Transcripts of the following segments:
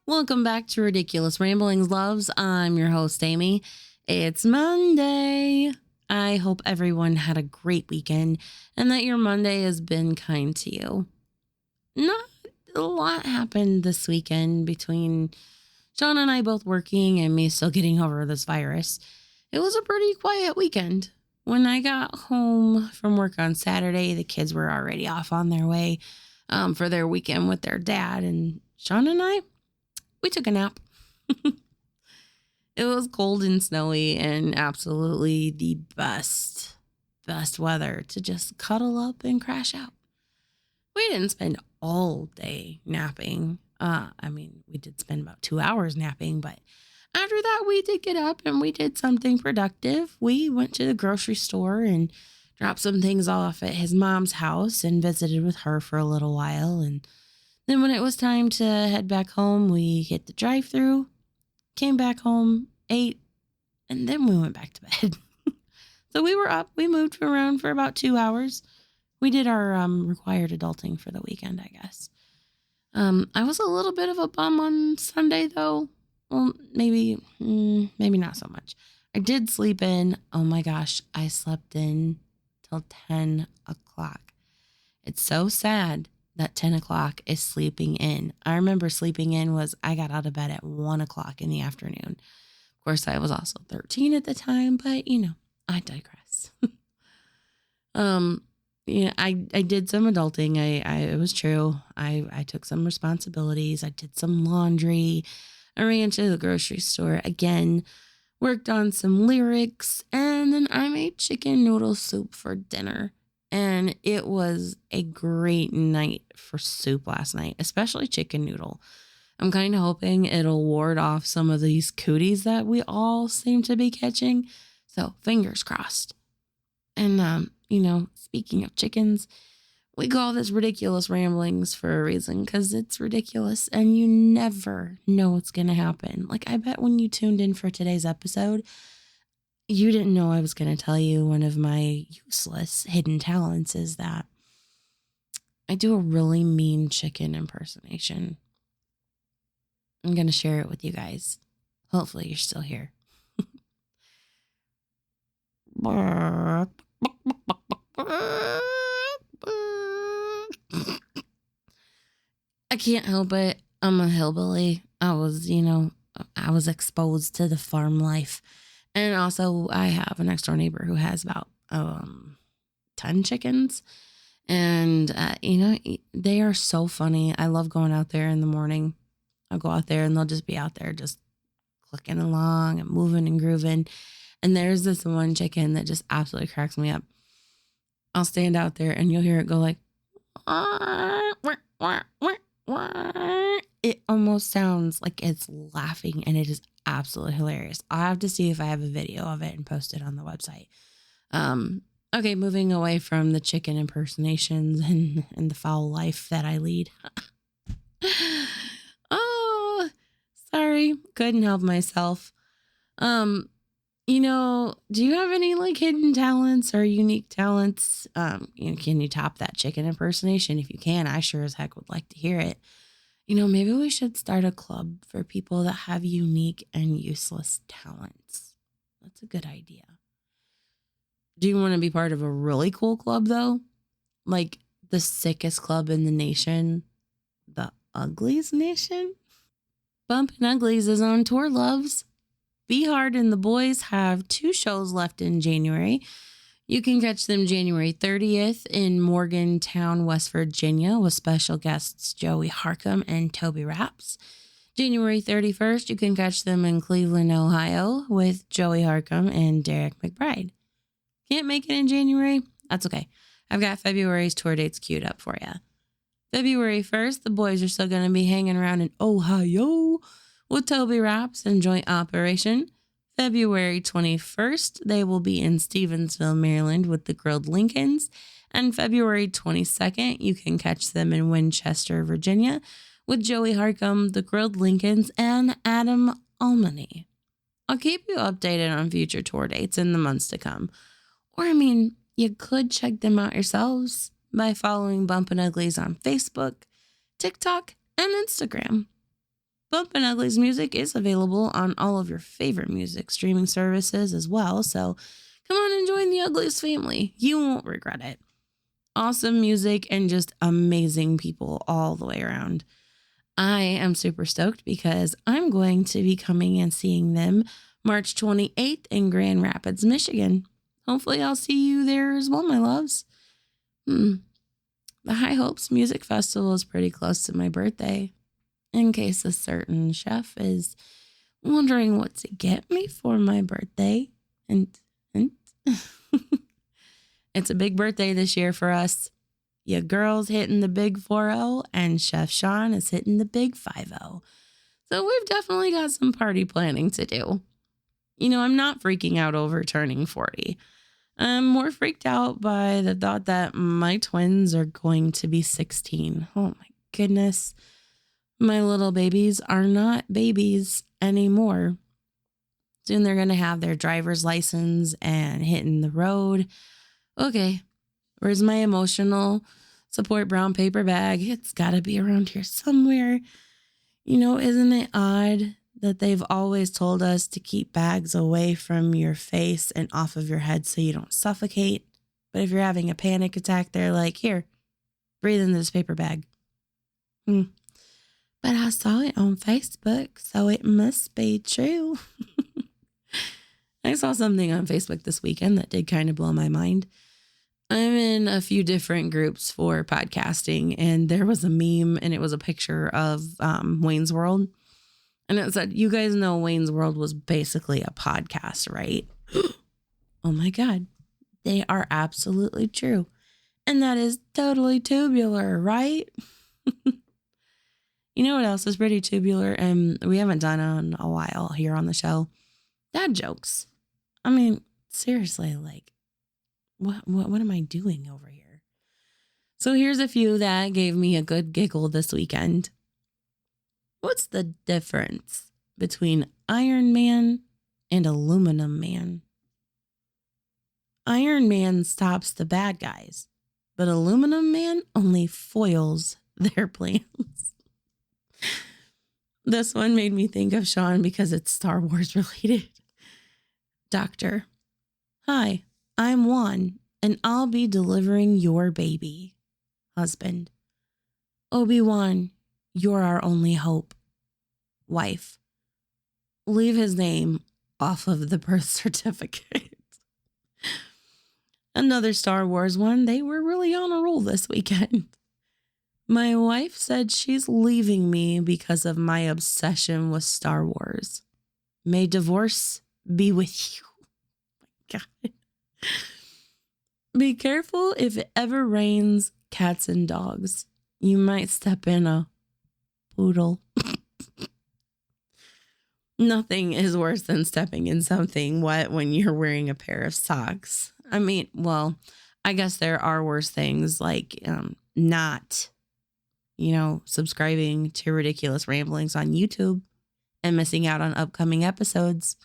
Welcome back to Ridiculous Ramblings, loves. I'm your host, Amy. It's Monday. I hope everyone had a great weekend and that your Monday has been kind to you. Not a lot happened this weekend between Sean and I both working and me still getting over this virus. It was a pretty quiet weekend. When I got home from work on Saturday, the kids were already off on their way for their weekend with their dad, and Sean and I, we took a nap. It was cold and snowy and absolutely the best weather to just cuddle up and crash out. We didn't spend all day napping. We did spend about 2 hours napping, but after that, we did get up and we did something productive. We went to the grocery store and dropped some things off at his mom's house and visited with her for a little while. And then when it was time to head back home, we hit the drive-thru, came back home, ate, and then we went back to bed. So we were up. We moved around for about 2 hours. We did our required adulting for the weekend, I guess. I was a little bit of a bum on Sunday, though. Well, maybe not so much. I did sleep in. Oh my gosh, I slept in till 10 o'clock. It's so sad that 10 o'clock is sleeping in. I remember sleeping in was I got out of bed at 1 o'clock in the afternoon. Of course, I was also 13 at the time, but I digress. I did some adulting. It was true. I took some responsibilities. I did some laundry. I ran to the grocery store again, worked on some lyrics, and then I made chicken noodle soup for dinner. And it was a great night for soup last night, especially chicken noodle. I'm kind of hoping it'll ward off some of these cooties that we all seem to be catching. So fingers crossed. And, speaking of chickens, we call this Ridiculous Ramblings for a reason because it's ridiculous and you never know what's going to happen. Like, I bet when you tuned in for today's episode, you didn't know I was going to tell you one of my useless hidden talents is that I do a really mean chicken impersonation. I'm going to share it with you guys. Hopefully you're still here. I can't help it. I'm a hillbilly. I was exposed to the farm life. And also I have a next door neighbor who has about 10 chickens. And, they are so funny. I love going out there in the morning. I'll go out there and they'll just be out there just clicking along and moving and grooving. And there's this one chicken that just absolutely cracks me up. I'll stand out there and you'll hear it go like, it almost sounds like it's laughing, and it is absolutely hilarious. I'll have to see if I have a video of it and post it on the website. Okay, moving away from the chicken impersonations and the foul life that I lead. Oh, sorry. Couldn't help myself. Do you have any hidden talents or unique talents? Can you top that chicken impersonation? If you can, I sure as heck would like to hear it. Maybe we should start a club for people that have unique and useless talents. That's a good idea. Do you want to be part of a really cool club though? Like the sickest club in the nation? The Uglies Nation? Bumpin Uglies is on tour, loves. Be Hard and the boys have 2 shows left in January. You can catch them January 30th in Morgantown, West Virginia, with special guests Joey Harcum and Toby Raps. January 31st, you can catch them in Cleveland, Ohio, with Joey Harcum and Derek McBride. Can't make it in January? That's okay. I've got February's tour dates queued up for you. February 1st, the boys are still going to be hanging around in Ohio with Toby Raps and Joint Operation. February 21st, they will be in Stevensville, Maryland with the Grilled Lincolns. And February 22nd, you can catch them in Winchester, Virginia with Joey Harcum, the Grilled Lincolns, and Adam Almany. I'll keep you updated on future tour dates in the months to come. Or, you could check them out yourselves by following Bumpin Uglies on Facebook, TikTok, and Instagram. Bumpin Uglies music is available on all of your favorite music streaming services as well, so come on and join the Uglies family. You won't regret it. Awesome music and just amazing people all the way around. I am super stoked because I'm going to be coming and seeing them March 28th in Grand Rapids, Michigan. Hopefully I'll see you there as well, my loves. The High Hopes Music Festival is pretty close to my birthday. In case a certain chef is wondering what to get me for my birthday. And it's a big birthday this year for us. Your girl's hitting the big 4-0 and Chef Sean is hitting the big 5-0. So we've definitely got some party planning to do. You know, I'm not freaking out over turning 40. I'm more freaked out by the thought that my twins are going to be 16. Oh my goodness. My little babies are not babies anymore. Soon they're going to have their driver's license and hitting the road. Okay, where's my emotional support brown paper bag? It's got to be around here somewhere. You know, isn't it odd that they've always told us to keep bags away from your face and off of your head so you don't suffocate? But if you're having a panic attack, they're like, here, breathe into this paper bag. But I saw it on Facebook, so it must be true. I saw something on Facebook this weekend that did kind of blow my mind. I'm in a few different groups for podcasting, and there was a meme, and it was a picture of Wayne's World. And it said, you guys know Wayne's World was basically a podcast, right? Oh my God. They are absolutely true. And that is totally tubular, right? You know what else is pretty tubular and we haven't done in a while here on the show? Dad jokes. I mean, seriously, like, what am I doing over here? So here's a few that gave me a good giggle this weekend. What's the difference between Iron Man and Aluminum Man? Iron Man stops the bad guys, but Aluminum Man only foils their plans. This one made me think of Sean because it's Star Wars related. Doctor, hi, I'm Juan, and I'll be delivering your baby. Husband, Obi-Wan, you're our only hope. Wife, leave his name off of the birth certificate. Another Star Wars one, they were really on a roll this weekend. My wife said she's leaving me because of my obsession with Star Wars. May divorce be with you. Oh my God. Be careful if it ever rains cats and dogs. You might step in a poodle. Nothing is worse than stepping in something wet when you're wearing a pair of socks. I mean, well, I guess there are worse things like not subscribing to Riddickulous Ramblings on YouTube and missing out on upcoming episodes.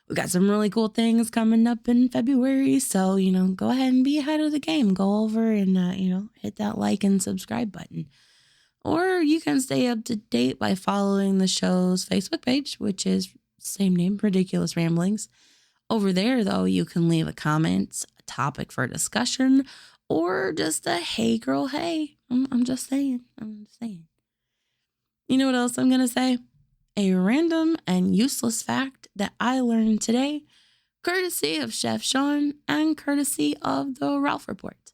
We got some really cool things coming up in February. So, go ahead and be ahead of the game. Go over and, hit that like and subscribe button. Or you can stay up to date by following the show's Facebook page, which is same name, Riddickulous Ramblings. Over there, though, you can leave a comment, a topic for discussion, or just a hey girl, hey. I'm just saying. You know what else I'm going to say? A random and useless fact that I learned today, courtesy of Chef Sean and courtesy of the Ralph Report.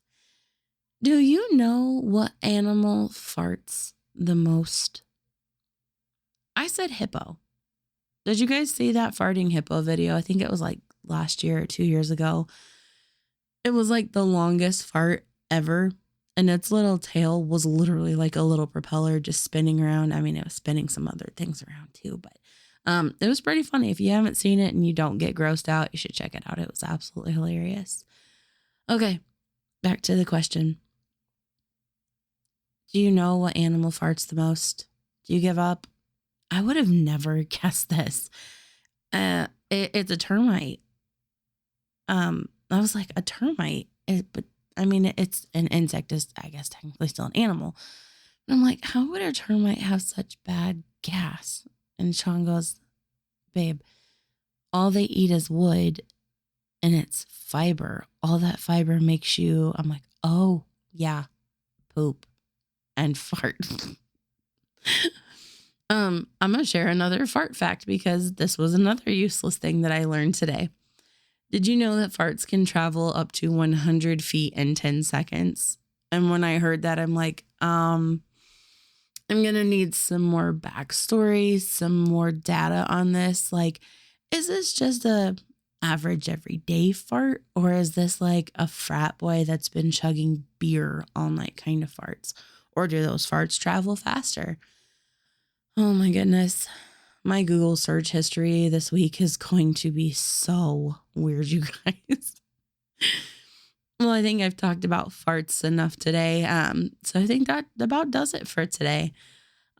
Do you know what animal farts the most? I said hippo. Did you guys see that farting hippo video? I think it was like last year or 2 years ago. It was like the longest fart ever. And its little tail was literally like a little propeller just spinning around. I mean, it was spinning some other things around too, but it was pretty funny. If you haven't seen it and you don't get grossed out, you should check it out. It was absolutely hilarious. Okay, back to the question. Do you know what animal farts the most? Do you give up? I would have never guessed this. It's a termite. I was like, a termite? But I mean, it's an insect, is I guess technically still an animal. And I'm like, how would a termite have such bad gas. And Sean goes, babe, all they eat is wood and it's fiber. All that fiber makes you, I'm like, oh, yeah, poop and fart. I'm going to share another fart fact because this was another useless thing that I learned today. Did you know that farts can travel up to 100 feet in 10 seconds? And when I heard that, I'm like, I'm going to need some more backstory, some more data on this. Like, is this just a average everyday fart? Or is this like a frat boy that's been chugging beer all night kind of farts? Or do those farts travel faster? Oh my goodness. My Google search history this week is going to be so weird, you guys. Well, I think I've talked about farts enough today. So I think that about does it for today.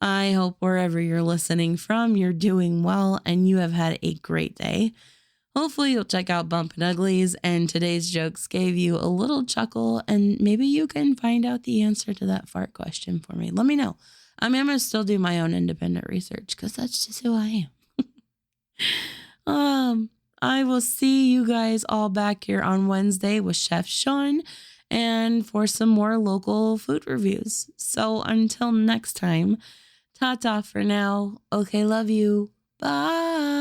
I hope wherever you're listening from, you're doing well and you have had a great day. Hopefully you'll check out Bumpin Uglies and today's jokes gave you a little chuckle and maybe you can find out the answer to that fart question for me. Let me know. I'm going to still do my own independent research because that's just who I am. I will see you guys all back here on Wednesday with Chef Sean and for some more local food reviews. So until next time, ta-ta for now. Okay, love you. Bye.